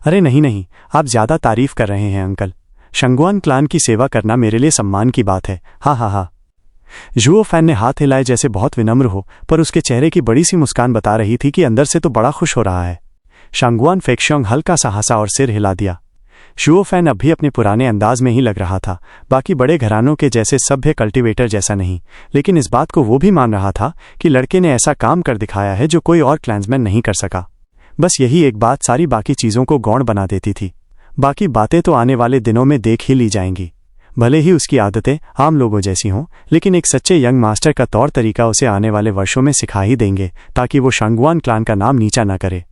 अरे नहीं नहीं, आप ज्यादा तारीफ कर रहे हैं अंकल। शंगुआन क्लान की सेवा करना मेरे लिए सम्मान की बात है। हाँ हाँ हाँ। जुओ फैन ने हाथ हिलाए जैसे बहुत विनम्र हो, पर उसके चेहरे की बड़ी सी मुस्कान बता रही थी कि अंदर से तो बड़ा खुश हो रहा है। शांगुआन फेक्शोंग हल्का सा हंसा और सिर हिला दिया। जुओ फैन अब भी अपने पुराने अंदाज में ही लग रहा था, बाकी बड़े घरानों के जैसे सभ्य कल्टीवेटर जैसा नहीं, लेकिन इस बात को वो भी मान रहा था कि लड़के ने ऐसा काम कर दिखाया है जो कोई और क्लैंसमैन नहीं कर सका। बस यही एक बात सारी बाकी चीज़ों को गौण बना देती थी। बाकी बातें तो आने वाले दिनों में देख ही ली जाएंगी। भले ही उसकी आदतें आम लोगों जैसी हों, लेकिन एक सच्चे यंग मास्टर का तौर तरीका उसे आने वाले वर्षों में सिखा ही देंगे, ताकि वो शांगुआन क्लान का नाम नीचा न करे।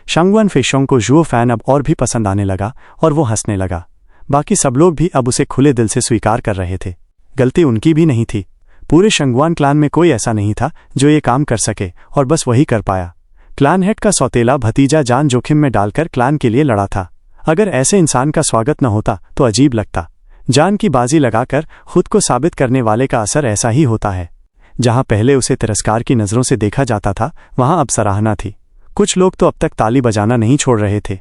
शांगुआन फेशोंग को जुओ फैन अब और भी पसंद आने लगा और वो हंसने लगा। बाकी सब लोग भी अब उसे खुले दिल से स्वीकार कर रहे थे। गलती उनकी भी नहीं थी। पूरे शांगुआन क्लान में कोई ऐसा नहीं था जो ये काम कर सके, और बस वही कर पाया। क्लान हेड का सौतेला भतीजा जान जोखिम में डालकर क्लान के लिए लड़ा था। अगर ऐसे इंसान का स्वागत न होता तो अजीब लगता। जान की बाजी लगाकर खुद को साबित करने वाले का असर ऐसा ही होता है। जहां पहले उसे तिरस्कार की नजरों से देखा जाता था, वहां अब सराहना थी। कुछ लोग तो अब तक ताली बजाना नहीं छोड़ रहे थे।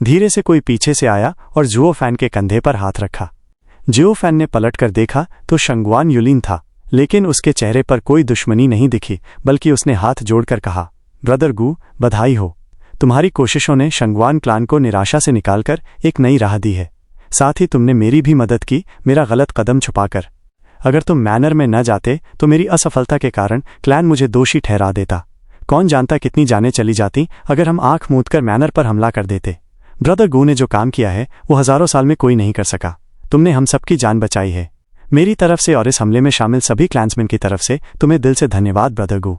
धीरे से कोई पीछे से आया और जुओ फैन के कंधे पर हाथ रखा। जुओ फैन ने पलटकर देखा तो शांगुआन युलिन था, लेकिन उसके चेहरे पर कोई दुश्मनी नहीं दिखी, बल्कि उसने हाथ जोड़कर कहा, ब्रदर गू, बधाई हो। तुम्हारी कोशिशों ने शांगुआन क्लान को निराशा से निकालकर एक नई राह दी है। साथ ही तुमने मेरी भी मदद की, मेरा गलत कदम छुपाकर। अगर तुम मैनर में न जाते तो मेरी असफलता के कारण क्लैन मुझे दोषी ठहरा देता। कौन जानता कितनी जानें चली जाती अगर हम आंख मूंदकर मैनर पर हमला कर देते। ब्रदर गू ने जो काम किया है वो हजारों साल में कोई नहीं कर सका। तुमने हम सबकी जान बचाई है। मेरी तरफ से और इस हमले में शामिल सभी क्लैंसमैन की तरफ से तुम्हें दिल से धन्यवाद ब्रदर गू।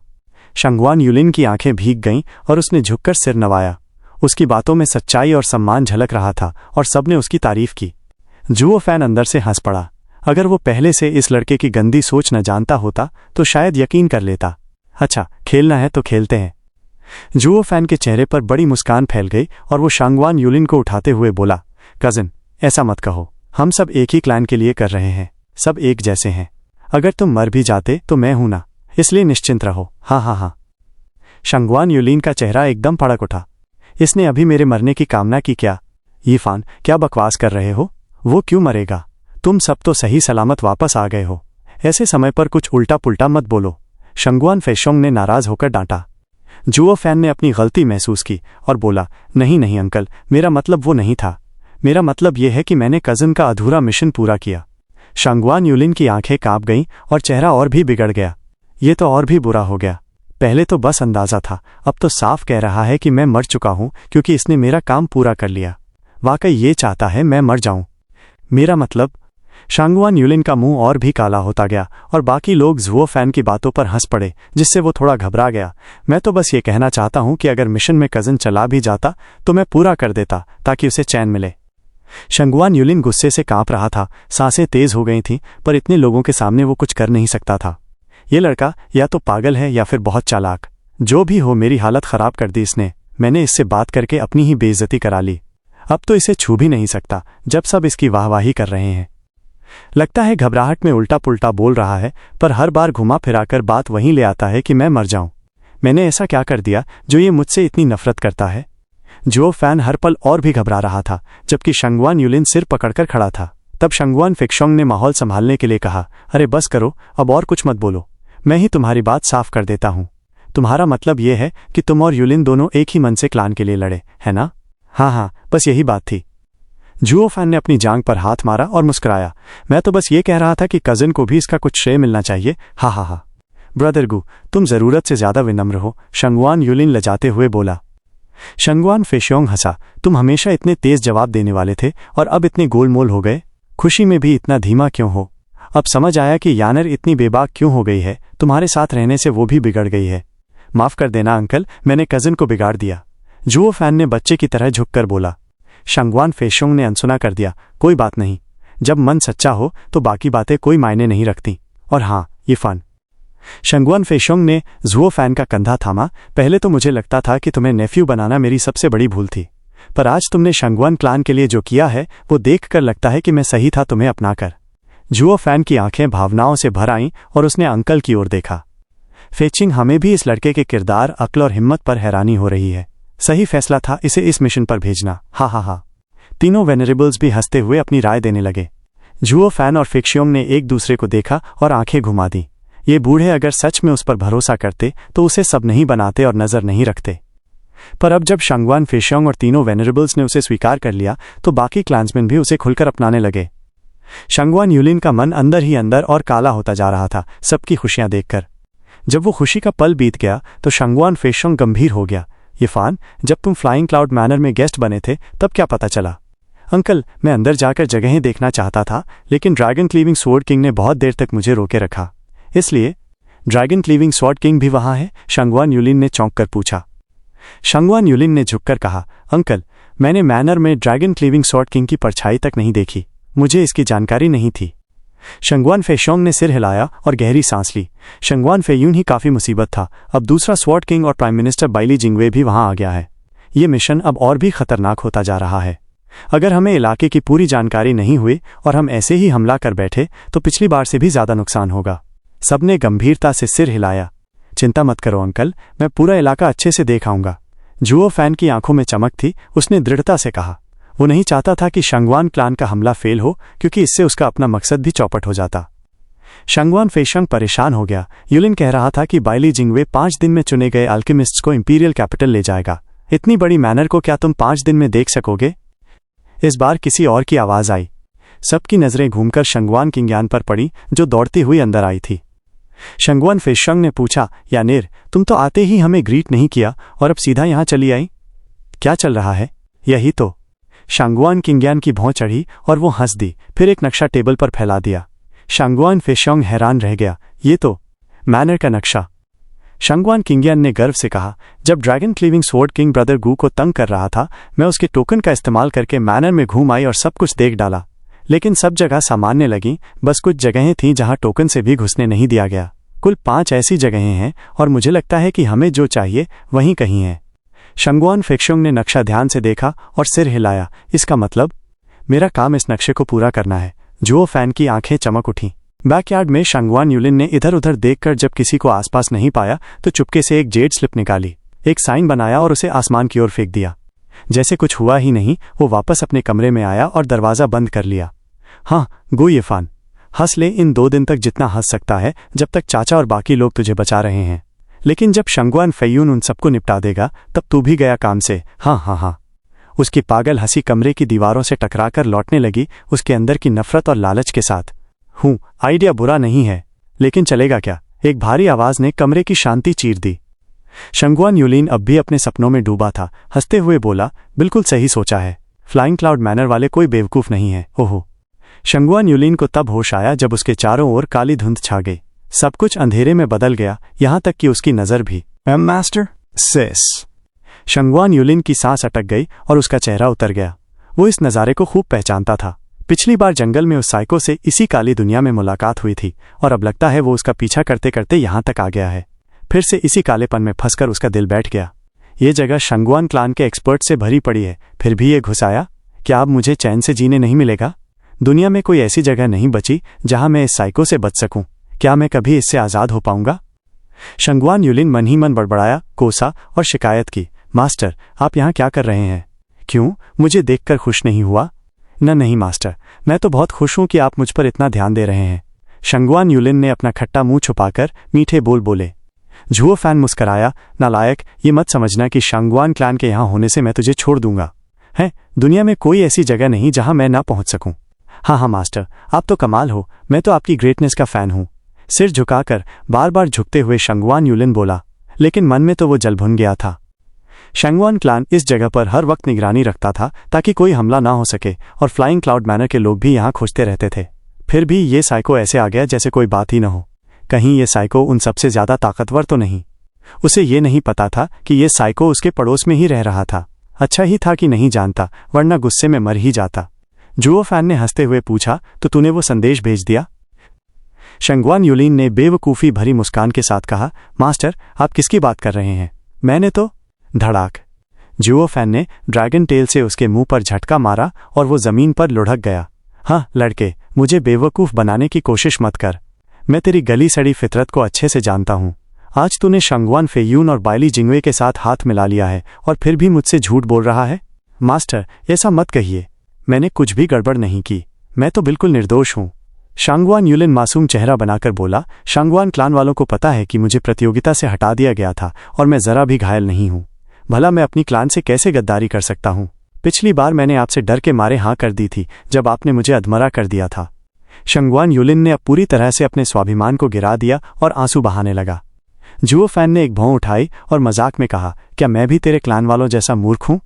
शांगुआन युलिन की आंखें भीग गईं और उसने झुककर सिर नवाया। उसकी बातों में सच्चाई और सम्मान झलक रहा था और सबने उसकी तारीफ की। जुओ फैन अंदर से हंस पड़ा। अगर वो पहले से इस लड़के की गंदी सोच न जानता होता तो शायद यकीन कर लेता। अच्छा, खेलना है तो खेलते हैं। जुओ फैन के चेहरे पर बड़ी मुस्कान फैल गई और वो शांगुआन युलिन को उठाते हुए बोला, कजिन, ऐसा मत कहो। हम सब एक ही क्लैन के लिए कर रहे हैं। सब एक जैसे हैं। अगर तुम मर भी जाते तो मैं हूं ना, इसलिए निश्चिंत रहो। हाँ हाँ हाँ। शांगुआन युलिन का चेहरा एकदम फड़क उठा। इसने अभी मेरे मरने की कामना की क्या? यीफान, क्या बकवास कर रहे हो? वो क्यों मरेगा? तुम सब तो सही सलामत वापस आ गए हो। ऐसे समय पर कुछ उल्टा पुल्टा मत बोलो। शांगुआन फेशोंग ने नाराज होकर डांटा। जुओ फैन ने अपनी गलती महसूस की और बोला, नहीं नहीं अंकल, मेरा मतलब वो नहीं था। मेरा मतलब यह है कि मैंने कजिन का अधूरा मिशन पूरा किया। शांगुआन युलिन की आंखें कांप गईं और चेहरा और भी बिगड़ गया। ये तो और भी बुरा हो गया। पहले तो बस अंदाजा था, अब तो साफ कह रहा है कि मैं मर चुका हूं क्योंकि इसने मेरा काम पूरा कर लिया। वाकई ये चाहता है मैं मर जाऊं। मेरा मतलब। शांगुआन युलिन का मुंह और भी काला होता गया और बाकी लोग जुओ फैन की बातों पर हंस पड़े, जिससे वो थोड़ा घबरा गया। मैं तो बस ये कहना चाहता हूं कि अगर मिशन में कजिन चला भी जाता तो मैं पूरा कर देता ताकि उसे चैन मिले। शांगुआन युलिन गुस्से से कांप रहा था। सांसें तेज हो गई थीं, पर इतने लोगों के सामने वो कुछ कर नहीं सकता था। ये लड़का या तो पागल है या फिर बहुत चालाक। जो भी हो, मेरी हालत खराब कर दी इसने। मैंने इससे बात करके अपनी ही बेइज्जती करा ली। अब तो इसे छू भी नहीं सकता जब सब इसकी वाहवाही कर रहे हैं। लगता है घबराहट में उल्टा पुल्टा बोल रहा है, पर हर बार घुमा फिराकर बात वहीं ले आता है कि मैं मर जाऊं। मैंने ऐसा क्या कर दिया जो ये मुझसे इतनी नफरत करता है? जुओ फैन हर पल और भी घबरा रहा था, जबकि शांगुआन युलिन सिर पकड़कर खड़ा था। तब शांगुआन फेक्शोंग ने माहौल संभालने के लिए कहा, अरे बस करो, अब और कुछ मत बोलो। मैं ही तुम्हारी बात साफ कर देता हूं। तुम्हारा मतलब यह है कि तुम और युलिन दोनों एक ही मन से क्लान के लिए लड़े, है ना? हाँ हाँ, बस यही बात थी। जुओ फैन ने अपनी जांघ पर हाथ मारा और मुस्कुराया। मैं तो बस ये कह रहा था कि कजिन को भी इसका कुछ श्रेय मिलना चाहिए। हा हा हा। ब्रदर गू, तुम जरूरत से ज्यादा विनम्र हो, शांगुआन युलिन लजाते हुए बोला। शांगुआन फेशोंग हंसा। तुम हमेशा इतने तेज जवाब देने वाले थे और अब इतने गोलमोल हो गए। खुशी में भी इतना धीमा क्यों हो? अब समझ आया कि यानर इतनी बेबाक क्यों हो गई है। तुम्हारे साथ रहने से वो भी बिगड़ गई है। माफ कर देना अंकल, मैंने कजिन को बिगाड़ दिया। जुओ फैन ने बच्चे की तरह झुककर बोला। शांगुआन फेशोंग ने अनसुना कर दिया, कोई बात नहीं। जब मन सच्चा हो तो बाकी बातें कोई मायने नहीं रखती। और हाँ, यीफान। शांगुआन फेशोंग ने जुओ फैन का कंधा थामा। पहले तो मुझे लगता था कि तुम्हें नेफ्यू बनाना मेरी सबसे बड़ी भूल थी, पर आज तुमने शांगुआन क्लान के लिए जो किया है वो देखकर लगता है कि मैं सही था तुम्हें अपनाकर। जुओ फैन की आंखें भावनाओं से भर आईं और उसने अंकल की ओर देखा। फेचिंग, हमें भी इस लड़के के किरदार, अक्ल और हिम्मत पर हैरानी हो रही है। सही फैसला था इसे इस मिशन पर भेजना। हा हा हा। तीनों वेनरेबल्स भी हंसते हुए अपनी राय देने लगे। जुओ फैन और फिक्शियोंग ने एक दूसरे को देखा और आंखें घुमा दी। ये बूढ़े अगर सच में उस पर भरोसा करते तो उसे सब नहीं बनाते और नजर नहीं रखते। पर अब जब शंगवान, फिक्शियोंग और तीनों वेनरेबल्स ने उसे स्वीकार कर लिया तो बाकी क्लान्समैन भी उसे खुलकर अपनाने लगे। शंगवान यूलिन का मन अंदर ही अंदर और काला होता जा रहा था सबकी खुशियां देखकर। जब वो खुशी का पल बीत गया तो शंगवान फिक्शियोंग गंभीर हो गया। इरफान, जब तुम फ्लाइंग क्लाउड मैनर में गेस्ट बने थे तब क्या पता चला? अंकल, मैं अंदर जाकर जगहें देखना चाहता था लेकिन ड्रैगन क्लीविंग स्वॉर्ड किंग ने बहुत देर तक मुझे रोके रखा। इसलिए ड्रैगन क्लीविंग स्वॉर्ड किंग भी वहां है? शंगवान यूलिन ने चौंक कर पूछा। शंगवान यूलिन ने झुककर कहा, अंकल, मैंने मैनर में ड्रैगन क्लीविंग स्वॉर्ड किंग की परछाई तक नहीं देखी। मुझे इसकी जानकारी नहीं थी। शंगवान फिक्शियोंग ने सिर हिलाया और गहरी सांस ली। शंगवान फेयून ही काफी मुसीबत था। अब दूसरा स्वॉर्ड किंग और प्राइम मिनिस्टर बाइली जिंगवे भी वहां आ गया है। ये मिशन अब और भी खतरनाक होता जा रहा है। अगर हमें इलाके की पूरी जानकारी नहीं हुई और हम ऐसे ही हमला कर बैठे तो पिछली बार से भी ज्यादा नुकसान होगा। सबने गंभीरता से सिर हिलाया। चिंता मत करो अंकल, मैं पूरा इलाका अच्छे से देख आऊंगा। जुओ फैन की आंखों में चमक थी। उसने दृढ़ता से कहा। वो नहीं चाहता था कि शंगवान क्लान का हमला फेल हो क्योंकि इससे उसका अपना मकसद भी चौपट हो जाता। शंगवान फिक्शियोंग परेशान हो गया। यूलिन कह रहा था कि बाइली जिंगवे 5 दिन में चुने गए अल्केमिस्ट्स को इंपीरियल कैपिटल ले जाएगा। इतनी बड़ी मैनर को क्या तुम 5 दिन में देख सकोगे? इस बार किसी और की आवाज आई। सबकी नजरें घूमकर शंगवान किंग्यान पर पड़ी जो दौड़ती हुई अंदर आई थी। शंगवान फिक्शियोंग ने पूछा, यानेर, तुम तो आते ही हमें ग्रीट नहीं किया और अब सीधा यहां चली आई? क्या चल रहा है? यही तो। शंगवान किंग्यान की भौं चढ़ी और वो हंस दी। फिर एक नक्शा टेबल पर फैला दिया। शंगवान फिक्शियोंग हैरान रह गया। ये तो मैनर का नक्शा। शंगवान किंग्यान ने गर्व से कहा, जब dragon cleaving sword king brother Gu को तंग कर रहा था मैं उसके टोकन का इस्तेमाल करके मैनर में घूम आई और सब कुछ देख डाला। लेकिन सब जगह सामान्य लगी, बस कुछ जगहें थीं जहां टोकन से भी घुसने नहीं दिया गया। कुल 5 ऐसी जगहें हैं और मुझे लगता है कि हमें जो चाहिए वहीं कहीं है। शंगवान फिक्शियोंग ने नक्शा ध्यान से देखा और सिर हिलाया। इसका मतलब मेरा काम इस नक्शे को पूरा करना है। जुओ फैन की आंखें चमक उठीं। बैकयार्ड में शंगवान यूलिन ने इधर उधर देखकर जब किसी को आसपास नहीं पाया तो चुपके से एक जेड स्लिप निकाली, एक साइन बनाया और उसे आसमान की ओर फेंक दिया। जैसे कुछ हुआ ही नहीं, वो वापस अपने कमरे में आया और दरवाजा बंद कर लिया। हाँ गो इरफान, हंस ले इन 2 दिन तक जितना हंस सकता है जब तक चाचा और बाकी लोग तुझे बचा रहे हैं। लेकिन जब शंगवान फेयून उन सबको निपटा देगा तब तू भी गया काम से। हाँ हाँ हाँ। उसकी पागल हंसी कमरे की दीवारों से टकराकर लौटने लगी, उसके अंदर की नफरत और लालच के साथ। आइडिया बुरा नहीं है, लेकिन चलेगा क्या? एक भारी आवाज ने कमरे की शांति चीर दी। शंगवान यूलिन अब भी अपने सपनों में डूबा था। हंसते हुए बोला, बिल्कुल सही सोचा है। फ्लाइंग क्लाउड मैनर वाले कोई बेवकूफ नहीं है। ओहो। शंगवान यूलिन को तब होश आया जब उसके चारों ओर काली धुंध छा गई। सब कुछ अंधेरे में बदल गया, यहां तक कि उसकी नजर भी। मास्टर सिस। शंगवान यूलिन की सांस अटक गई और उसका चेहरा उतर गया। वो इस नज़ारे को खूब पहचानता था। पिछली बार जंगल में उस साइको से इसी काली दुनिया में मुलाकात हुई थी और अब लगता है वो उसका पीछा करते करते यहां तक आ गया है। फिर से इसी कालेपन में फंसकर उसका दिल बैठ गया। ये जगह शंगवान क्लान के एक्सपर्ट से भरी पड़ी है, फिर भी ये घुस आया। क्या अब मुझे चैन से जीने नहीं मिलेगा? दुनिया में कोई ऐसी जगह नहीं बची जहां मैं इस साइको से बच सकूं। क्या मैं कभी इससे आजाद हो पाऊंगा? शंगवान यूलिन मन ही मन बड़बड़ाया, कोसा और शिकायत की, मास्टर आप यहाँ क्या कर रहे हैं? क्यों, मुझे देखकर खुश नहीं हुआ? नहीं मास्टर, मैं तो बहुत खुश हूं कि आप मुझ पर इतना ध्यान दे रहे हैं। शंगवान यूलिन ने अपना खट्टा मुंह छुपाकर मीठे बोल बोले। जुओ फैन मुस्कराया, नालायक, ये मत समझना कि शंगवान क्लान के यहाँ होने से मैं तुझे छोड़ दूंगा। है, दुनिया में कोई ऐसी जगह नहीं जहां मैं ना पहुंच सकूं। हाँ मास्टर, आप तो कमाल हो, मैं तो आपकी ग्रेटनेस का फैन हूं। सिर झुकाकर बार बार झुकते हुए शंगवान यूलिन बोला, लेकिन मन में तो वो जल भुन गया था। शंगवान क्लान इस जगह पर हर वक्त निगरानी रखता था ताकि कोई हमला ना हो सके और फ्लाइंग क्लाउड मैनर के लोग भी यहाँ खोजते रहते थे। फिर भी ये साइको ऐसे आ गया जैसे कोई बात ही न हो। कहीं ये साइको उन सबसे ज्यादा ताकतवर तो नहीं? उसे ये नहीं पता था कि ये साइको उसके पड़ोस में ही रह रहा था। अच्छा ही था कि नहीं जानता, वरना गुस्से में मर ही जाता। जुओ फैन ने हंसते हुए पूछा, तो तूने वो संदेश भेज दिया? शंगवान यूलिन ने बेवकूफ़ी भरी मुस्कान के साथ कहा, मास्टर आप किसकी बात कर रहे हैं? मैंने तो। धड़ाक। जुओ फैन ने ड्रैगन टेल से उसके मुंह पर झटका मारा और वो जमीन पर लुढ़क गया। हाँ लड़के, मुझे बेवकूफ़ बनाने की कोशिश मत कर। मैं तेरी गली सड़ी फितरत को अच्छे से जानता हूं। आज तूने शंगवान फेयून और बाइली जिंगवे के साथ हाथ मिला लिया है और फिर भी मुझसे झूठ बोल रहा है। मास्टर, ऐसा मत कहिए, मैंने कुछ भी गड़बड़ नहीं की, मैं तो बिल्कुल निर्दोष हूँ। शांगवान यूलिन मासूम चेहरा बनाकर बोला। शांगवान क्लान वालों को पता है कि मुझे प्रतियोगिता से हटा दिया गया था और मैं जरा भी घायल नहीं हूँ। भला मैं अपनी क्लान से कैसे गद्दारी कर सकता हूँ? पिछली बार मैंने आपसे डर के मारे हाँ कर दी थी जब आपने मुझे अधमरा कर दिया था। शांगवान यूलिन ने अब पूरी तरह से अपने स्वाभिमान को गिरा दिया और आंसू बहाने लगा। जुओ फैन ने एक भौं उठाई और मजाक में कहा, क्या मैं भी तेरे क्लान वालों जैसा मूर्ख हूँ?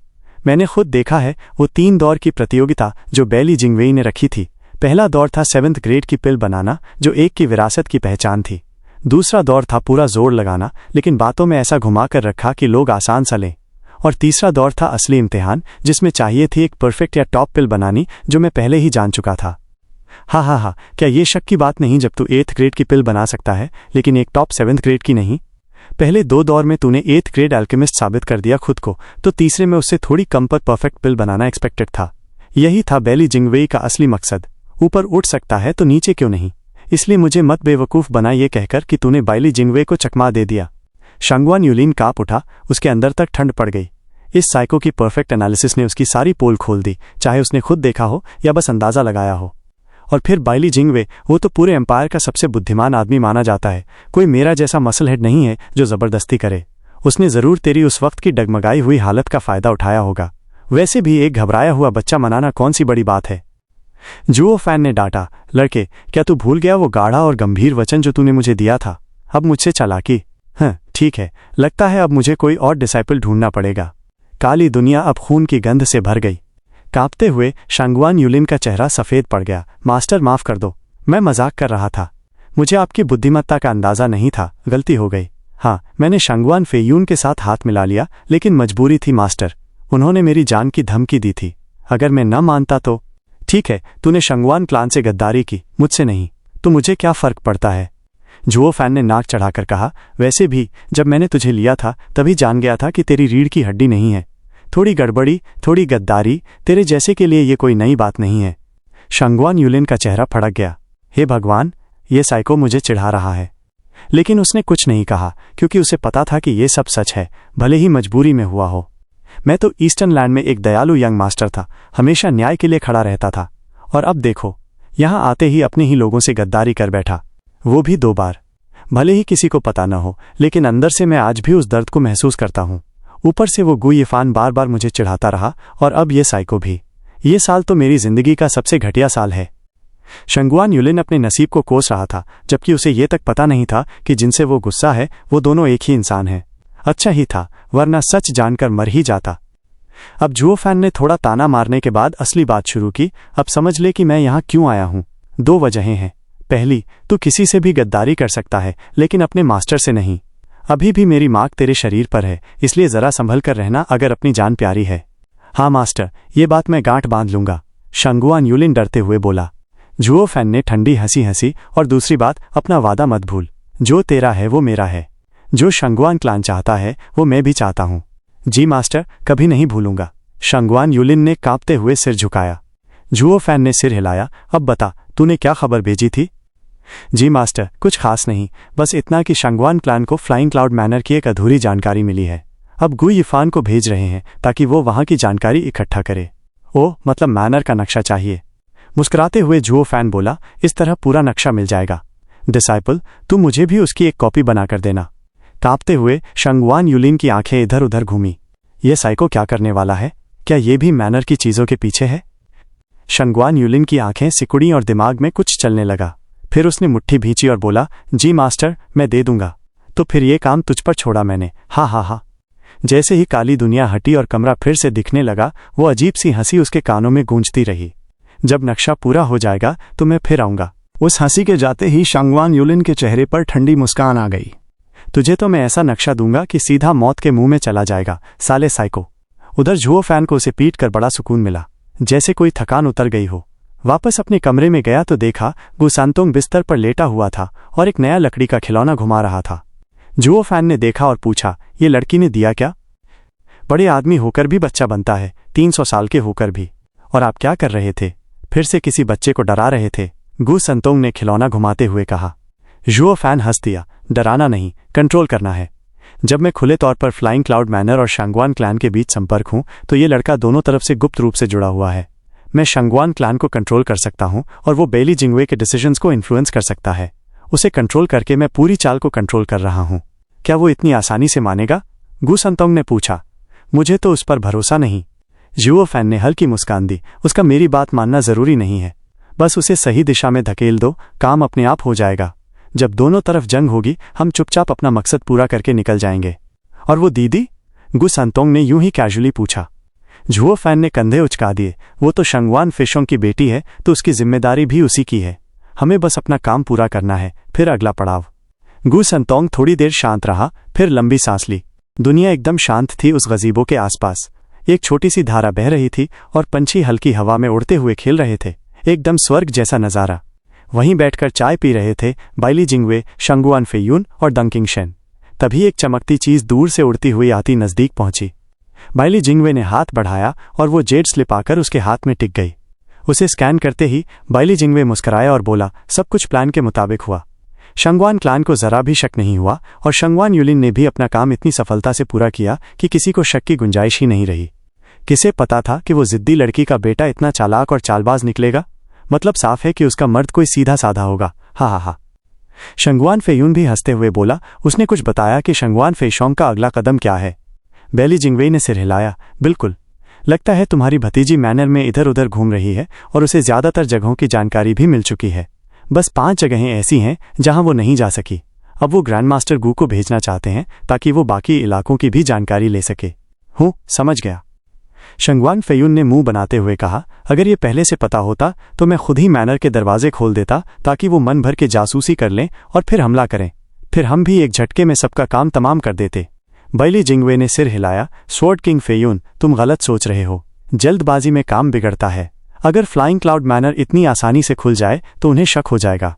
मैंने खुद देखा है वो 3 दौर की प्रतियोगिता जो बैली जिंगवेई ने रखी थी। पहला दौर था 7th ग्रेड की पिल बनाना, जो एक की विरासत की पहचान थी। दूसरा दौर था पूरा जोर लगाना, लेकिन बातों में ऐसा घुमा कर रखा कि लोग आसान सा लें। और तीसरा दौर था असली इम्तिहान, जिसमें चाहिए थी एक परफेक्ट या टॉप पिल बनानी, जो मैं पहले ही जान चुका था। हा, क्या ये शक की बात नहीं जब तू 8th ग्रेड की पिल बना सकता है, लेकिन एक टॉप 7th ग्रेड की नहीं? पहले 2 दौर में तूने 8th ग्रेड अल्केमिस्ट साबित कर दिया खुद को, तो तीसरे में उससे थोड़ी कम पर परफेक्ट पिल बनाना एक्सपेक्टेड था। यही था बैली जिंगवेई का असली मकसद। ऊपर उठ सकता है तो नीचे क्यों नहीं? इसलिए मुझे मत बेवकूफ़ बना ये कहकर कि तूने बाइली जिंगवे को चकमा दे दिया। शांगवान यूलिन कांप उठा, उसके अंदर तक ठंड पड़ गई। इस साइको की परफेक्ट एनालिसिस ने उसकी सारी पोल खोल दी, चाहे उसने खुद देखा हो या बस अंदाजा लगाया हो। और फिर बाइली जिंगवे, वो तो पूरे एम्पायर का सबसे बुद्धिमान आदमी माना जाता है। कोई मेरा जैसा मसल हेड नहीं है जो जबरदस्ती करे। उसने जरूर तेरी उस वक्त की डगमगाई हुई हालत का फायदा उठाया होगा। वैसे भी एक घबराया हुआ बच्चा मनाना कौन सी बड़ी बात है? जुओ फैन ने डांटा, लड़के, क्या तू भूल गया वो गाढ़ा और गंभीर वचन जो तूने मुझे दिया था? अब मुझसे चालाकी? हाँ ठीक है, लगता है अब मुझे कोई और डिसाइपल ढूंढना पड़ेगा। काली दुनिया अब खून की गंध से भर गई। कांपते हुए शांगवान यूलिन का चेहरा सफ़ेद पड़ गया। मास्टर, माफ़ कर दो, मैं मजाक कर रहा था। मुझे आपकी बुद्धिमत्ता का अंदाज़ा नहीं था, गलती हो गई। हाँ, मैंने शांगवान फेयून के साथ हाथ मिला लिया, लेकिन मजबूरी थी मास्टर। उन्होंने मेरी जान की धमकी दी थी। अगर मैं न मानता तो? ठीक है, तूने शंगवान क्लान से गद्दारी की, मुझसे नहीं, तो मुझे क्या फ़र्क पड़ता है? जुओ फैन ने नाक चढ़ाकर कहा, वैसे भी जब मैंने तुझे लिया था तभी जान गया था कि तेरी रीढ़ की हड्डी नहीं है। थोड़ी गड़बड़ी, थोड़ी गद्दारी, तेरे जैसे के लिए ये कोई नई बात नहीं है। शांगवान यूलिन का चेहरा फड़क गया। हे भगवान, ये साइको मुझे चिढ़ा रहा है। लेकिन उसने कुछ नहीं कहा, क्योंकि उसे पता था कि ये सब सच है, भले ही मजबूरी में हुआ हो। मैं तो ईस्टर्न लैंड में एक दयालु यंग मास्टर था, हमेशा न्याय के लिए खड़ा रहता था। और अब देखो, यहाँ आते ही अपने ही लोगों से गद्दारी कर बैठा, वो भी 2 बार। भले ही किसी को पता न हो, लेकिन अंदर से मैं आज भी उस दर्द को महसूस करता हूँ। ऊपर से वो गुयफान बार बार मुझे चिढ़ाता रहा, और अब ये साइको भी। ये साल तो मेरी जिंदगी का सबसे घटिया साल है। शंगवान यूलिन अपने नसीब को कोस रहा था, जबकि उसे ये तक पता नहीं था कि जिनसे वो गुस्सा है वो दोनों एक ही इंसान हैं। अच्छा ही था, वरना सच जानकर मर ही जाता। अब जुओ फैन ने थोड़ा ताना मारने के बाद असली बात शुरू की। अब समझ ले कि मैं यहाँ क्यों आया हूँ। 2 वजहें हैं। पहली, तू किसी से भी गद्दारी कर सकता है, लेकिन अपने मास्टर से नहीं। अभी भी मेरी मार्क तेरे शरीर पर है, इसलिए जरा संभल कर रहना अगर अपनी जान प्यारी है। हाँ मास्टर, ये बात मैं गांठ बांध लूंगा, शंगवान यूलिन डरते हुए बोला। जुओ फैन ने ठंडी हंसी हंसी, और दूसरी बात, अपना वादा मत भूल, जो तेरा है वो मेरा है। जो शंगवान क्लान चाहता है वो मैं भी चाहता हूँ। जी मास्टर, कभी नहीं भूलूंगा। शंगवान यूलिन ने कांपते हुए सिर झुकाया। जुओ फैन ने सिर हिलाया। अब बता, तूने क्या खबर भेजी थी? जी मास्टर, कुछ खास नहीं, बस इतना कि शंगवान क्लान को फ्लाइंग क्लाउड मैनर की एक अधूरी जानकारी मिली है। अब गुयफान को भेज रहे हैं ताकि वो वहां की जानकारी इकट्ठा करे। ओह, मतलब मैनर का नक्शा चाहिए? मुस्कुराते हुए जुओ फैन बोला, इस तरह पूरा नक्शा मिल जाएगा। डिसाइपल, तू मुझे भी उसकी एक कॉपी बनाकर देना। कांपते हुए शंगवान यूलिन की आंखें इधर उधर घूमी। ये साइको क्या करने वाला है? क्या ये भी मैनर की चीजों के पीछे है? शंगवान यूलिन की आंखें सिकुड़ी और दिमाग में कुछ चलने लगा। फिर उसने मुट्ठी भींची और बोला, जी मास्टर, मैं दे दूंगा। तो फिर ये काम तुझ पर छोड़ा मैंने। हा। जैसे ही काली दुनिया हटी और कमरा फिर से दिखने लगा, वो अजीब सी हंसी उसके कानों में गूंजती रही। जब नक्शा पूरा हो जाएगा तो मैं फिर आऊंगा। उस हंसी के जाते ही शंगवान यूलिन के चेहरे पर ठंडी मुस्कान आ गई। तुझे तो मैं ऐसा नक्शा दूंगा कि सीधा मौत के मुंह में चला जाएगा, साले साइको। उधर जुओ फैन को उसे पीट कर बड़ा सुकून मिला, जैसे कोई थकान उतर गई हो। वापस अपने कमरे में गया तो देखा गुसांतोंग बिस्तर पर लेटा हुआ था और एक नया लकड़ी का खिलौना घुमा रहा था। जुओ फैन ने देखा और पूछा, ये लड़की ने दिया क्या? बड़े आदमी होकर भी बच्चा बनता है, 300 साल के होकर भी। और आप क्या कर रहे थे? फिर से किसी बच्चे को डरा रहे थे? गुसांतोंग ने खिलौना घुमाते हुए कहा। जुओ फैन हंस दिया। डराना नहीं, कंट्रोल करना है। जब मैं खुले तौर पर फ्लाइंग क्लाउड मैनर और शंगवान क्लैन के बीच संपर्क हूं तो ये लड़का दोनों तरफ से गुप्त रूप से जुड़ा हुआ है। मैं शंगवान क्लैन को कंट्रोल कर सकता हूं और वो बेली जिंगवे के डिसीजंस को इन्फ्लुएंस कर सकता है। उसे कंट्रोल करके मैं पूरी चाल को कंट्रोल कर रहा हूं। क्या वो इतनी आसानी से मानेगा? गु संतोंग ने पूछा। मुझे तो उस पर भरोसा नहीं। जुओ फैन ने हल्की मुस्कान दी। उसका मेरी बात मानना जरूरी नहीं है, बस उसे सही दिशा में धकेल दो, काम अपने आप हो जाएगा। जब दोनों तरफ जंग होगी हम चुपचाप अपना मकसद पूरा करके निकल जाएंगे। और वो दीदी? गु संतोंग ने यूं ही कैजुअली पूछा। जुओ फैन ने कंधे उचका दिए। वो तो शंगवान फेशोंग की बेटी है तो उसकी जिम्मेदारी भी उसी की है। हमें बस अपना काम पूरा करना है, फिर अगला पड़ाव। गु संतोंग थोड़ी देर शांत रहा, फिर लंबी सांस ली। दुनिया एकदम शांत थी। उस गजीबो के आसपास एक छोटी सी धारा बह रही थी और पंछी हल्की हवा में उड़ते हुए खेल रहे थे। एकदम स्वर्ग जैसा नजारा। वहीं बैठकर चाय पी रहे थे बाइली जिंगवे, शंगुआन फेयून और डंकिंग शेन। तभी एक चमकती चीज दूर से उड़ती हुई आती नजदीक पहुंची। बाइली जिंगवे ने हाथ बढ़ाया और वो जेड स्लिप आकर उसके हाथ में टिक गई। उसे स्कैन करते ही बाइली जिंगवे मुस्कुराया और बोला, सब कुछ प्लान के मुताबिक हुआ। शंगवान क्लान को जरा भी शक नहीं हुआ और शंगवान यूलिन ने भी अपना काम इतनी सफलता से पूरा किया कि किसी को शक की गुंजाइश ही नहीं रही। किसे पता था कि वो जिद्दी लड़की का बेटा इतना चालाक और चालबाज निकलेगा? मतलब साफ है कि उसका मर्द कोई सीधा साधा होगा। हा हा हा। शंगवान फेयून भी हंसते हुए बोला, उसने कुछ बताया कि शंगवान फेशोंग का अगला कदम क्या है? बेली जिंगवे ने सिर हिलाया। बिल्कुल, लगता है तुम्हारी भतीजी मैनर में इधर उधर घूम रही है और उसे ज्यादातर जगहों की जानकारी भी मिल चुकी है। बस 5 जगहें ऐसी हैं जहां वो नहीं जा सकी। अब वो ग्रैंड मास्टर गू को भेजना चाहते हैं ताकि वो बाकी इलाकों की भी जानकारी ले सके। हूँ, समझ गया। शंगवान फेयून ने मुंह बनाते हुए कहा, अगर ये पहले से पता होता तो मैं खुद ही मैनर के दरवाजे खोल देता ताकि वो मन भर के जासूसी कर लें और फिर हमला करें। फिर हम भी एक झटके में सबका काम तमाम कर देते। बाइली जिंगवे ने सिर हिलाया। स्वॉर्ड किंग फेयून, तुम गलत सोच रहे हो। जल्दबाजी में काम बिगड़ता है। अगर फ्लाइंग क्लाउड मैनर इतनी आसानी से खुल जाए तो उन्हें शक हो जाएगा।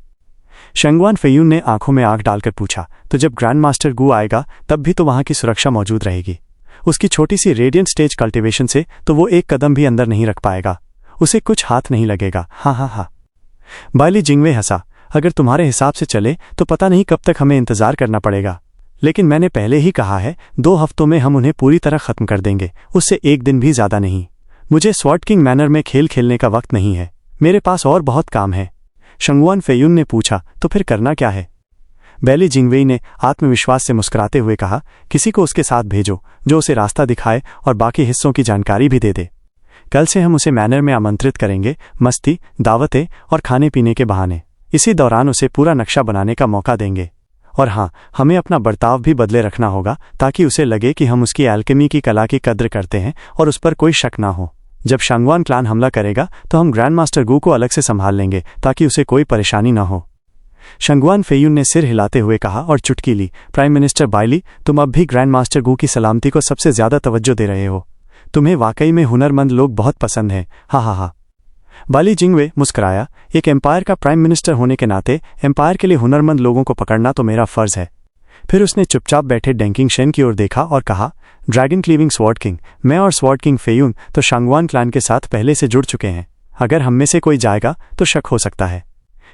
शंगवान फेयून ने आंखों में आंख डालकर पूछा, तो जब ग्रैंड मास्टर गू आएगा तब भी तो वहां की सुरक्षा मौजूद रहेगी। उसकी छोटी सी रेडियंट स्टेज कल्टीवेशन से तो वो एक कदम भी अंदर नहीं रख पाएगा। उसे कुछ हाथ नहीं लगेगा। हाँ हाँ हाँ। बाइली जिंगवे हंसा। अगर तुम्हारे हिसाब से चले तो पता नहीं कब तक हमें इंतजार करना पड़ेगा, लेकिन मैंने पहले ही कहा है 2 हफ्तों में हम उन्हें पूरी तरह खत्म कर देंगे, उससे 1 दिन भी ज्यादा नहीं। मुझे स्वॉर्ड किंग मैनर में खेल खेलने का वक्त नहीं है, मेरे पास और बहुत काम है। शंगवान फेयून ने पूछा, तो फिर करना क्या है? बेली जिंगवेई ने आत्मविश्वास से मुस्कुराते हुए कहा, किसी को उसके साथ भेजो जो उसे रास्ता दिखाए और बाकी हिस्सों की जानकारी भी दे दे। कल से हम उसे मैनर में आमंत्रित करेंगे, मस्ती, दावतें और खाने पीने के बहाने। इसी दौरान उसे पूरा नक्शा बनाने का मौका देंगे। और हाँ, हमें अपना बर्ताव भी बदले रखना होगा ताकि उसे लगे कि हम उसकी एल्केमी की कला की कद्र करते हैं और उस पर कोई शक ना हो। जब शंगवान क्लान हमला करेगा तो हम ग्रैंड मास्टर गू को अलग से संभाल लेंगे ताकि उसे कोई परेशानी ना हो। शंगवान फेयून ने सिर हिलाते हुए कहा और चुटकी ली। प्राइम मिनिस्टर बाइली, तुम अब भी ग्रैंड मास्टर गू की सलामती को सबसे ज्यादा तवज्जो दे रहे हो। तुम्हें वाकई में हुनरमंद लोग बहुत पसंद हैं। हा हा हा। बाली जिंगवे मुस्कुराया। एक एम्पायर का प्राइम मिनिस्टर होने के नाते एम्पायर के लिए हुनरमंद लोगों को पकड़ना तो मेरा फर्ज है। फिर उसने चुपचाप बैठे डंकिंग शेन की ओर देखा और कहा, ड्रैगन क्लीविंग स्वॉर्ड किंग, मैं और स्वॉर्ड किंग फेयून तो शंगवान क्लान के साथ पहले से जुड़ चुके हैं। अगर हम में से कोई जाएगा तो शक हो सकता है।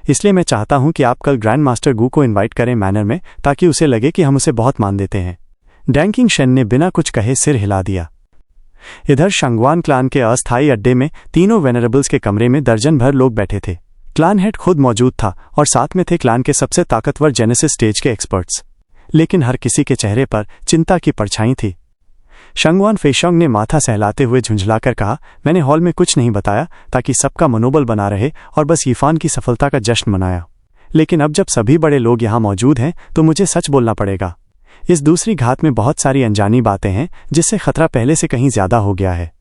इसलिए मैं चाहता हूं कि आप कल ग्रैंड मास्टर गू को इनवाइट करें मैनर में, ताकि उसे लगे कि हम उसे बहुत मान देते हैं। डंकिंग शेन ने बिना कुछ कहे सिर हिला दिया। इधर शंगवान क्लान के अस्थायी अड्डे में तीनों वेनरेबल्स के कमरे में दर्जन भर लोग बैठे थे। क्लान हेड खुद मौजूद था और साथ में थे क्लान के सबसे ताकतवर जेनेसिस स्टेज के एक्सपर्ट्स। लेकिन हर किसी के चेहरे पर चिंता की परछाई थी। शंगवान फेशोंग ने माथा सहलाते हुए झुंझलाकर कहा, मैंने हॉल में कुछ नहीं बताया ताकि सबका मनोबल बना रहे और बस यीफान की सफलता का जश्न मनाया। लेकिन अब जब सभी बड़े लोग यहाँ मौजूद हैं तो मुझे सच बोलना पड़ेगा। इस दूसरी घात में बहुत सारी अनजानी बातें हैं जिससे खतरा पहले से कहीं ज्यादा हो गया है।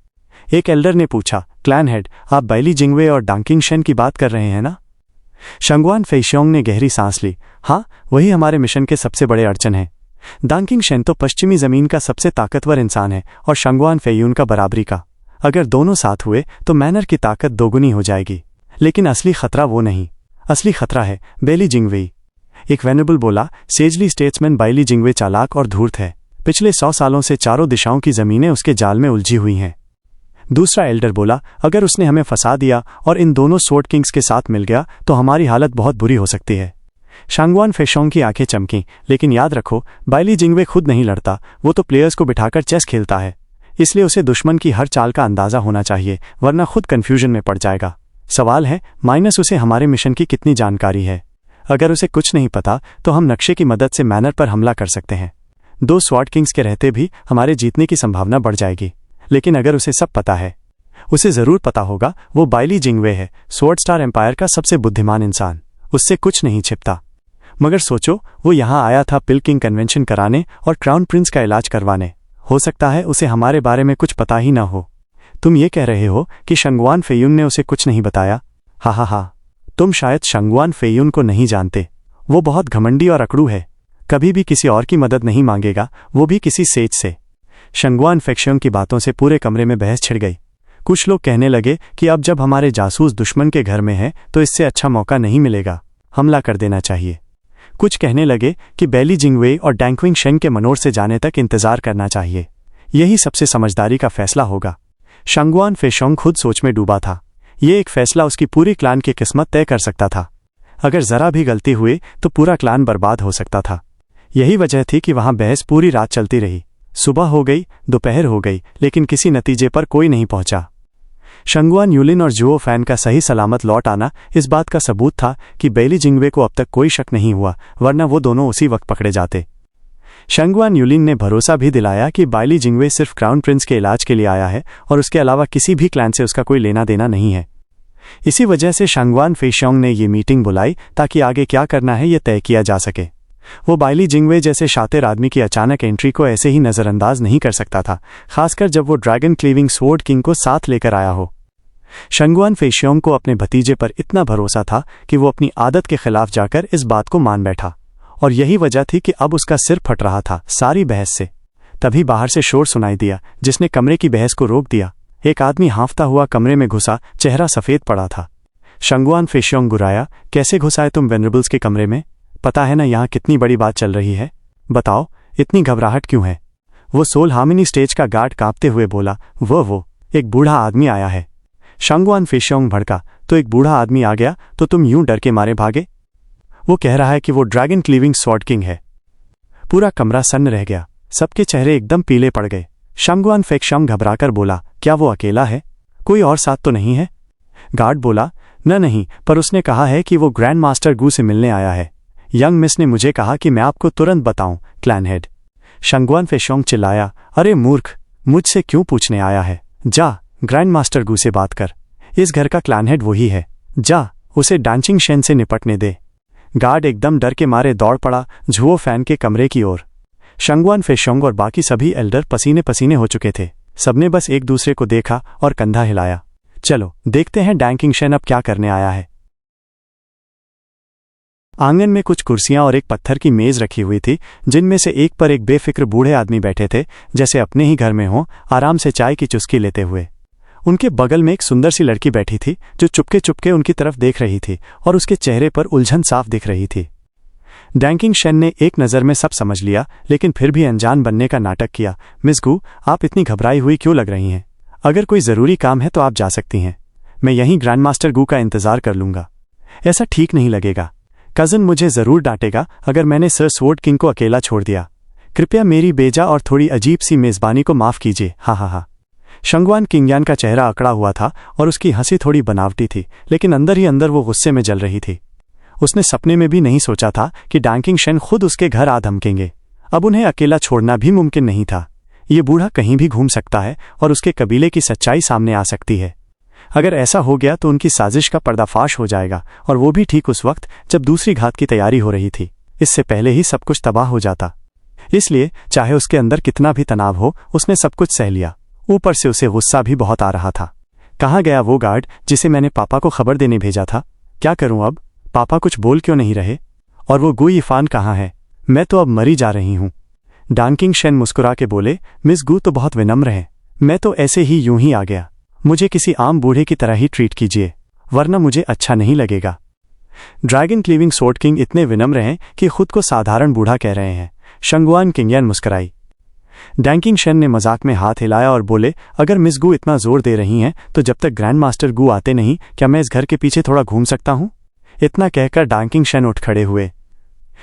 एक एल्डर ने पूछा, क्लैन हेड, आप बाइली जिंगवे और डंकिंग शेन की बात कर रहे हैं ना? शंगवान फेशोंग ने गहरी सांस ली। हाँ, वही हमारे मिशन के सबसे बड़े अड़चन हैं। डंकिंग शेन तो पश्चिमी जमीन का सबसे ताकतवर इंसान है और शंगवान फेयून का बराबरी का। अगर दोनों साथ हुए तो मैनर की ताकत दोगुनी हो जाएगी। लेकिन असली खतरा वो नहीं, असली खतरा है बेली जिंगवेई। एक वेनेबल बोला, सेजली स्टेट्समैन बाइली जिंगवे चालाक और धूर्त है। पिछले 100 सालों से चारों दिशाओं की जमीनें उसके जाल में उलझी हुई हैं। दूसरा एल्डर बोला, अगर उसने हमें फंसा दिया और इन दोनों स्वॉर्ड किंग्स के साथ मिल गया तो हमारी हालत बहुत बुरी हो सकती है। शांगवान फेशोंग की आंखें चमकीं, लेकिन याद रखो, बाइली जिंगवे खुद नहीं लड़ता, वो तो प्लेयर्स को बिठाकर चेस खेलता है। इसलिए उसे दुश्मन की हर चाल का अंदाजा होना चाहिए, वरना खुद कंफ्यूजन में पड़ जाएगा। सवाल है माइनस उसे हमारे मिशन की कितनी जानकारी है। अगर उसे कुछ नहीं पता तो हम नक्शे की मदद से मैनर पर हमला कर सकते हैं। 2 स्वॉर्ड किंग्स के रहते भी हमारे जीतने की संभावना बढ़ जाएगी। लेकिन अगर उसे सब पता है, उसे जरूर पता होगा वो बाइली जिंगवे है, स्वॉर्ड स्टार एम्पायर का सबसे बुद्धिमान इंसान। उससे कुछ नहीं छिपता। मगर सोचो, वो यहाँ आया था पिल किंग कन्वेंशन कराने और क्राउन प्रिंस का इलाज करवाने। हो सकता है उसे हमारे बारे में कुछ पता ही ना हो। तुम ये कह रहे हो कि शंगवान फेयुन ने उसे कुछ नहीं बताया? हा हा हा, तुम शायद शंगवान फेयुन को नहीं जानते। वो बहुत घमंडी और अकड़ू है, कभी भी किसी और की मदद नहीं मांगेगा, वो भी किसी सेज से। शंगवान फेशोंग की बातों से पूरे कमरे में बहस छिड़ गई। कुछ लोग कहने लगे कि अब जब हमारे जासूस दुश्मन के घर में हैं तो इससे अच्छा मौका नहीं मिलेगा, हमला कर देना चाहिए। कुछ कहने लगे कि बैली जिंगवे और डैंगक्विंग शेंग के मनोर से जाने तक इंतजार करना चाहिए, यही सबसे समझदारी का फैसला होगा। शंगवान फेशोंग खुद सोच में डूबा था। ये एक फैसला उसकी पूरी क्लान की किस्मत तय कर सकता था। अगर जरा भी गलती हुई तो पूरा क्लान बर्बाद हो सकता था। यही वजह थी कि वहां बहस पूरी रात चलती रही। सुबह हो गई, दोपहर हो गई, लेकिन किसी नतीजे पर कोई नहीं पहुंचा। शंगवान यूलिन और जुओ फैन का सही सलामत लौट आना इस बात का सबूत था कि बैली जिंगवे को अब तक कोई शक नहीं हुआ, वरना वो दोनों उसी वक्त पकड़े जाते। शंगवान यूलिन ने भरोसा भी दिलाया कि बाइली जिंगवे सिर्फ क्राउन प्रिंस के इलाज के लिए आया है और उसके अलावा किसी भी क्लैन से उसका कोई लेना देना नहीं है। इसी वजह से शंगवान फेशोंग ने ये मीटिंग बुलाई ताकि आगे क्या करना है ये तय किया जा सके। वो बाइली जिंगवे जैसे शातिर आदमी की अचानक एंट्री को ऐसे ही नजरअंदाज नहीं कर सकता था, खासकर जब वो ड्रैगन क्लीविंग स्वॉर्ड किंग को साथ लेकर आया हो। शंगवान फेशोंग को अपने भतीजे पर इतना भरोसा था कि वो अपनी आदत के खिलाफ जाकर इस बात को मान बैठा, और यही वजह थी कि अब उसका सिर फट रहा था सारी बहस से। तभी बाहर से शोर सुनाई दिया, जिसने कमरे की बहस को रोक दिया। एक आदमी हांफता हुआ कमरे में घुसा, चेहरा सफेद पड़ा था। शंगवान फेशोंग गुराया, कैसे घुसाए तुम वेनरेबल्स के कमरे में? पता है ना यहाँ कितनी बड़ी बात चल रही है? बताओ, इतनी घबराहट क्यों है? वो सोल हामिनी स्टेज का गार्ड कांपते हुए बोला, वो एक बूढ़ा आदमी आया है। शंगवान फेशोंग भड़का, तो एक बूढ़ा आदमी आ गया तो तुम यूं डर के मारे भागे? वो कह रहा है कि वो ड्रैगन क्लीविंग स्वॉर्ड किंग है। पूरा कमरा सन्न रह गया, सबके चेहरे एकदम पीले पड़ गए। शंगवान फेशोंग घबराकर बोला, क्या वो अकेला है? कोई और साथ तो नहीं है? गार्ड बोला, नहीं, पर उसने कहा है कि वो ग्रैंड मास्टर गू से मिलने आया है। यंग मिस ने मुझे कहा कि मैं आपको तुरंत बताऊं, क्लैन हेड। शंगवान फेशोंग चिल्लाया, अरे मूर्ख, मुझसे क्यों पूछने आया है? जा, ग्रैंड मास्टर गू से बात कर। इस घर का क्लैन हेड वही है। जा, उसे डांचिंग शेन से निपटने दे। गार्ड एकदम डर के मारे दौड़ पड़ा जुओ फैन के कमरे की ओर। शंगवान फेशोंग और बाकी सभी एल्डर पसीने पसीने हो चुके थे। सबने बस एक दूसरे को देखा और कंधा हिलाया। चलो देखते हैं डैंकिंग शेन अब क्या करने आया है। आंगन में कुछ कुर्सियां और एक पत्थर की मेज रखी हुई थी, जिनमें से एक पर एक बेफिक्र बूढ़े आदमी बैठे थे, जैसे अपने ही घर में हों, आराम से चाय की चुस्की लेते हुए। उनके बगल में एक सुंदर सी लड़की बैठी थी, जो चुपके चुपके उनकी तरफ देख रही थी और उसके चेहरे पर उलझन साफ दिख रही थी। डैंकिंग शेन ने एक नज़र में सब समझ लिया, लेकिन फिर भी अनजान बनने का नाटक किया। मिस गू, आप इतनी घबराई हुई क्यों लग रही हैं? अगर कोई ज़रूरी काम है तो आप जा सकती हैं। मैं यहीं ग्रैंड मास्टर गू का इंतज़ार कर लूँगा। ऐसा ठीक नहीं लगेगा। कज़न मुझे ज़रूर डांटेगा अगर मैंने सर स्वॉर्ड किंग को अकेला छोड़ दिया। कृपया मेरी बेजा और थोड़ी अजीब सी मेज़बानी को माफ़ कीजिए। हा हा हा। शंगवान किंगयान का चेहरा अकड़ा हुआ था और उसकी हंसी थोड़ी बनावटी थी, लेकिन अंदर ही अंदर वो गुस्से में जल रही थी। उसने सपने में भी नहीं सोचा था कि डैंकिंग शेन खुद उसके घर आ धमकेंगे। अब उन्हें अकेला छोड़ना भी मुमकिन नहीं था। ये बूढ़ा कहीं भी घूम सकता है और उसके कबीले की सच्चाई सामने आ सकती है। अगर ऐसा हो गया तो उनकी साजिश का पर्दाफाश हो जाएगा, और वो भी ठीक उस वक्त जब दूसरी घात की तैयारी हो रही थी। इससे पहले ही सब कुछ तबाह हो जाता। इसलिए चाहे उसके अंदर कितना भी तनाव हो, उसने सब कुछ सह लिया। ऊपर से उसे गुस्सा भी बहुत आ रहा था। कहाँ गया वो गार्ड जिसे मैंने पापा को खबर देने भेजा था? क्या करूं अब? पापा कुछ बोल क्यों नहीं रहे? और वो गू यिफान कहाँ है? मैं तो अब मरी जा रही हूं। डैंकिंग शेन मुस्कुरा के बोले, मिस गू तो बहुत विनम्र है। मैं तो ऐसे ही यूं ही आ गया। मुझे किसी आम बूढ़े की तरह ही ट्रीट कीजिए, वरना मुझे अच्छा नहीं लगेगा। ड्रैगन क्लीविंग स्वॉर्ड किंग इतने विनम्र हैं कि खुद को साधारण बूढ़ा कह रहे हैं। शंगवान किंगयान मुस्कुराई। डैंकिंग शेन ने मजाक में हाथ हिलाया और बोले, अगर मिस गू इतना जोर दे रही हैं तो जब तक ग्रैंड मास्टर गू आते नहीं, क्या मैं इस घर के पीछे थोड़ा घूम सकता हूं? इतना कहकर डैंकिंग शेन उठ खड़े हुए।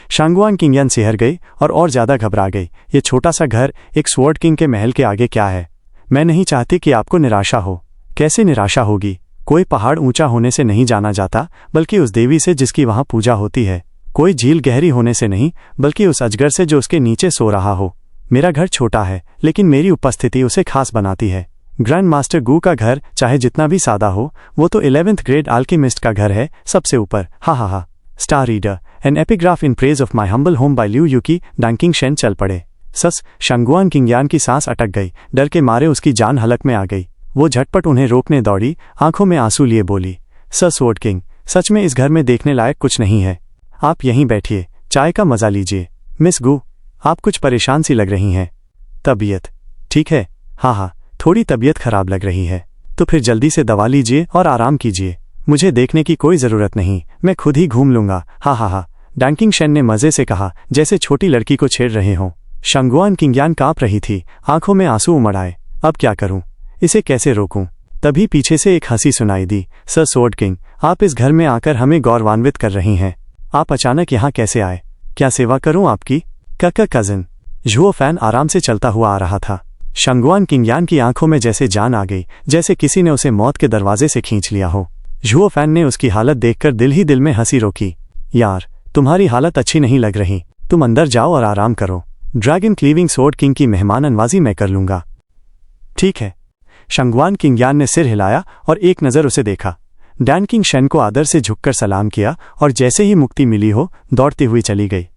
शांगवान किंगयान सिहर गई और ज़्यादा घबरा गई। ये छोटा सा घर एक स्वॉर्ड किंग के महल के आगे क्या है? मैं नहीं चाहती कि आपको निराशा हो। कैसे निराशा होगी? कोई पहाड़ ऊंचा होने से नहीं जाना जाता, बल्कि उस देवी से जिसकी वहां पूजा होती है। कोई झील गहरी होने से नहीं, बल्कि उस अजगर से जो उसके नीचे सो रहा हो। मेरा घर छोटा है, लेकिन मेरी उपस्थिति उसे खास बनाती है। ग्रैंड मास्टर गू का घर चाहे जितना भी सादा हो, वो तो 11th ग्रेड अल्केमिस्ट का घर है, सबसे ऊपर। हा हा हा। Star reader, an epigraph in praise of my humble home by Liu यूकी डांकिंग शेन चल पड़े। सस शांगवान किंगयान की सांस अटक गई। डर के मारे उसकी जान हलक में आ गई। वो झटपट उन्हें रोकने दौड़ी, आंखों में आंसू लिए बोली, सर स्वॉर्ड किंग, सच में इस घर में देखने लायक कुछ नहीं है। आप यहीं बैठिए, चाय का मजा लीजिए। मिस गू, आप कुछ परेशान सी लग रही हैं। तबीयत ठीक है? हाँ, थोड़ी तबीयत खराब लग रही है। तो फिर जल्दी से दवा लीजिए और आराम कीजिए। मुझे देखने की कोई जरूरत नहीं, मैं खुद ही घूम लूंगा। हा। डांकिंग शेन ने मजे से कहा, जैसे छोटी लड़की को छेड़ रहे हों। शांगवान किंगयान कांप रही थी, आंखों में आंसू उमड़ आए। अब क्या करूं? इसे कैसे रोकूं? तभी पीछे से एक हंसी सुनाई दी। सर स्वॉर्ड किंग, आप इस घर में आकर हमें गौरवान्वित कर रही हैं। आप अचानक यहाँ कैसे आए? क्या सेवा करूं आपकी? काका कजिन झुओ फैन आराम से चलता हुआ आ रहा था। शांगवान किंगयान की आंखों में जैसे जान आ गई, जैसे किसी ने उसे मौत के दरवाजे से खींच लिया हो। झुओ फैन ने उसकी हालत देखकर दिल ही दिल में हंसी रोकी। यार, तुम्हारी हालत अच्छी नहीं लग रही, तुम अंदर जाओ और आराम करो। ड्रैगन क्लीविंग स्वॉर्ड किंग की मेहमान नवाजी मैं कर लूंगा। ठीक है। शांगवान किंगयान ने सिर हिलाया और एक नज़र उसे देखा। डांकिंग शेन को आदर से झुककर सलाम किया और जैसे ही मुक्ति मिली हो, दौड़ती हुई चली गई।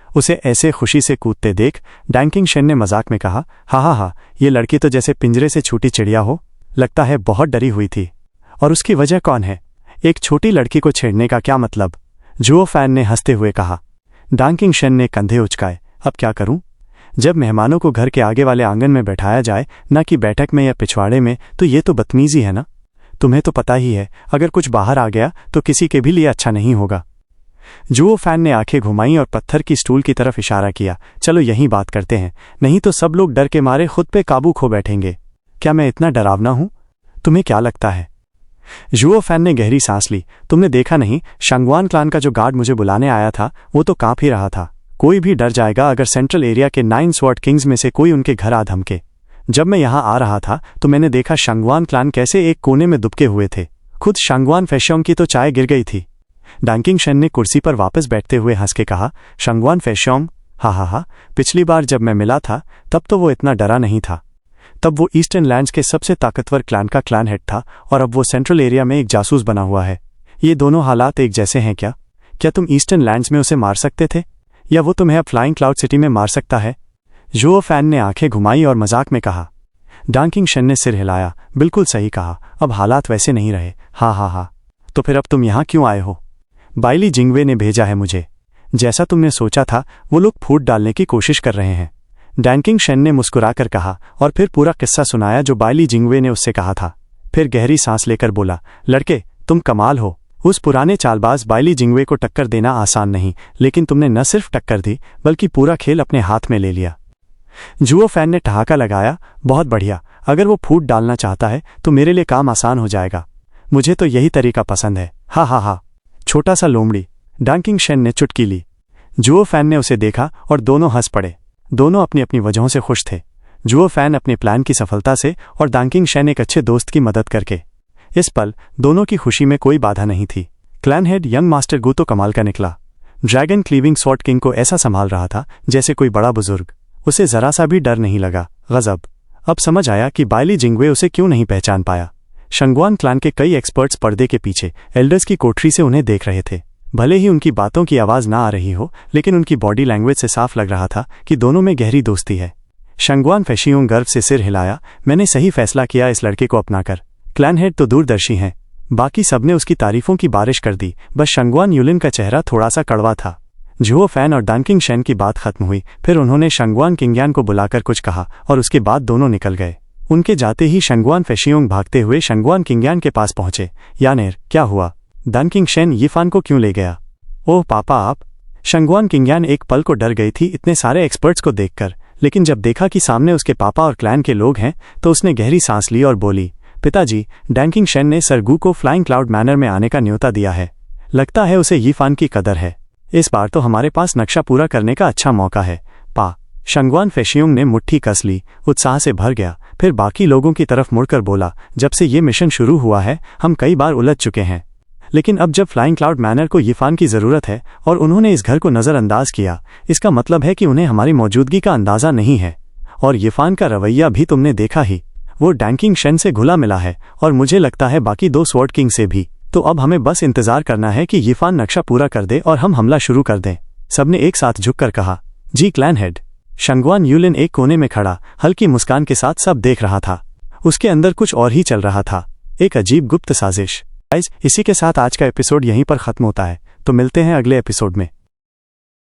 उसे ऐसे खुशी से कूदते देख डांकिंग शेन ने मजाक में कहा, हा, ये लड़की तो जैसे पिंजरे से छूटी चिड़िया हो। लगता है बहुत डरी हुई थी। और उसकी वजह कौन है? एक छोटी लड़की को छेड़ने का क्या मतलब? झुओ फैन ने हंसते हुए कहा। डांकिंग शेन ने कंधे उचकाए। अब क्या करूं? जब मेहमानों को घर के आगे वाले आंगन में बैठाया जाए, न कि बैठक में या पिछवाड़े में, तो ये तो बदतमीजी है ना? तुम्हें तो पता ही है, अगर कुछ बाहर आ गया तो किसी के भी लिए अच्छा नहीं होगा। झुओ फैन ने आंखें घुमाई और पत्थर की स्टूल की तरफ इशारा किया। चलो यहीं बात करते हैं, नहीं तो सब लोग डर के मारे खुद पे काबू खो बैठेंगे। क्या मैं इतना डरावना हूं? तुम्हें क्या लगता है? झुओ फैन ने गहरी सांस ली। तुमने देखा नहीं, शांगवान क्लान का जो गार्ड मुझे बुलाने आया था, वो तो कांप ही रहा था। कोई भी डर जाएगा अगर सेंट्रल एरिया के 9 स्वॉर्ड किंग्स में से कोई उनके घर आ धमके। जब मैं यहाँ आ रहा था तो मैंने देखा शांगवान क्लान कैसे एक कोने में दुबके हुए थे। खुद शांगवान फेशोंग की तो चाय गिर गई थी। डांकिंग शेन ने कुर्सी पर वापस बैठते हुए हंस के कहा, शांगवान फेशोंग, हा, पिछली बार जब मैं मिला था तब तो वो इतना डरा नहीं था। तब वो ईस्टर्न लैंड्स के सबसे ताकतवर क्लैन का क्लैन हेड था और अब वो सेंट्रल एरिया में एक जासूस बना हुआ है। ये दोनों हालात एक जैसे हैं क्या? क्या तुम ईस्टर्न लैंड्स में उसे मार सकते थे, या वो तुम्हें अब फ्लाइंग क्लाउड सिटी में मार सकता है? झुओ फैन ने आंखें घुमाई और मजाक में कहा। डांकिंग शेन ने सिर हिलाया। बिल्कुल सही कहा, अब हालात वैसे नहीं रहे। हा। तो फिर अब तुम यहाँ क्यों आए हो? बाइली जिंगवे ने भेजा है मुझे। जैसा तुमने सोचा था, वो लोग फूट डालने की कोशिश कर रहे हैं। डांकिंग शेन ने मुस्कुराकर कहा और फिर पूरा किस्सा सुनाया जो बाइली जिंगवे ने उससे कहा था। फिर गहरी सांस लेकर बोला, लड़के, तुम कमाल हो। उस पुराने चालबाज बाइली जिंगवे को टक्कर देना आसान नहीं, लेकिन तुमने न सिर्फ टक्कर दी, बल्कि पूरा खेल अपने हाथ में ले लिया। झुओ फैन ने ठहाका लगाया। बहुत बढ़िया, अगर वो फूट डालना चाहता है तो मेरे लिए काम आसान हो जाएगा। मुझे तो यही तरीका पसंद है। हा। छोटा सा लोमड़ी, डांकिंग शेन ने चुटकी ली। झुओ फैन ने उसे देखा और दोनों हंस पड़े। दोनों अपनी अपनी वजहों से खुश थे। झुओ फैन अपने प्लान की सफलता से और डांकिंग शेन एक अच्छे दोस्त की मदद करके। इस पल दोनों की खुशी में कोई बाधा नहीं थी। क्लैन हेड यंग मास्टर गू तो कमाल का निकला। ड्रैगन क्लीविंग स्वॉर्ड किंग को ऐसा संभाल रहा था जैसे कोई बड़ा बुजुर्ग। उसे जरा सा भी डर नहीं लगा। गजब, अब समझ आया कि बाइली जिंगवे उसे क्यों नहीं पहचान पाया। शांगवान क्लैन के कई एक्सपर्ट्स पर्दे के पीछे एल्डर्स की कोठरी से उन्हें देख रहे थे। भले ही उनकी बातों की आवाज ना आ रही हो, लेकिन उनकी बॉडी लैंग्वेज से साफ लग रहा था कि दोनों में गहरी दोस्ती है। शांगवान फेशियोंग गर्व से सिर हिलाया। मैंने सही फैसला किया इस लड़के को अपनाकर। क्लैन हेड तो दूरदर्शी हैं। बाकी सबने उसकी तारीफों की बारिश कर दी। बस शांगवान युलिन का चेहरा थोड़ा सा कड़वा था। झुओ फैन और डांकिंग शेन की बात खत्म हुई। फिर उन्होंने शांगवान किंगयान को बुलाकर कुछ कहा और उसके बाद दोनों निकल गए। उनके जाते ही शांगवान फेशियोंग भागते हुए शांगवान किंगयान के पास पहुंचे। यानेर, क्या हुआ? डांकिंग शेन यीफान को क्यों ले गया? ओह पापा, आप? शांगवान किंगयान एक पल को डर गई थी इतने सारे एक्सपर्ट्स को देखकर, लेकिन जब देखा कि सामने उसके पापा और क्लैन के लोग हैं तो उसने गहरी सांस ली और बोली, पिताजी, डांकिंग शेन ने सर गू को फ्लाइंग क्लाउड मैनर में आने का न्योता दिया है। लगता है उसे यीफान की कदर है। इस बार तो हमारे पास नक्शा पूरा करने का अच्छा मौका है। पा शंगवान फेशियोंग ने मुट्ठी कस ली, उत्साह से भर गया। फिर बाकी लोगों की तरफ मुड़कर बोला, जब से ये मिशन शुरू हुआ है हम कई बार उलझ चुके हैं, लेकिन अब जब फ्लाइंग क्लाउड मैनर को यीफान की ज़रूरत है और उन्होंने इस घर को नज़रअंदाज किया, इसका मतलब है कि उन्हें हमारी मौजूदगी का अंदाज़ा नहीं है। और यीफान का रवैया भी तुमने देखा ही, वो डैंकिंग शन से घुला मिला है और मुझे लगता है बाकी 2 स्वॉर्ड किंग से भी। तो अब हमें बस इंतज़ार करना है कि यीफान नक्शा पूरा कर दे और हम हमला शुरू कर दें। सबने एक साथ झुककर कहा, जी क्लैन हेड। शंगवान यूलिन एक कोने में खड़ा हल्की मुस्कान के साथ सब देख रहा था। उसके अंदर कुछ और ही चल रहा था, एक अजीब गुप्त साजिश। गाइस, इसी के साथ आज का एपिसोड यहीं पर खत्म होता है, तो मिलते हैं अगले एपिसोड में।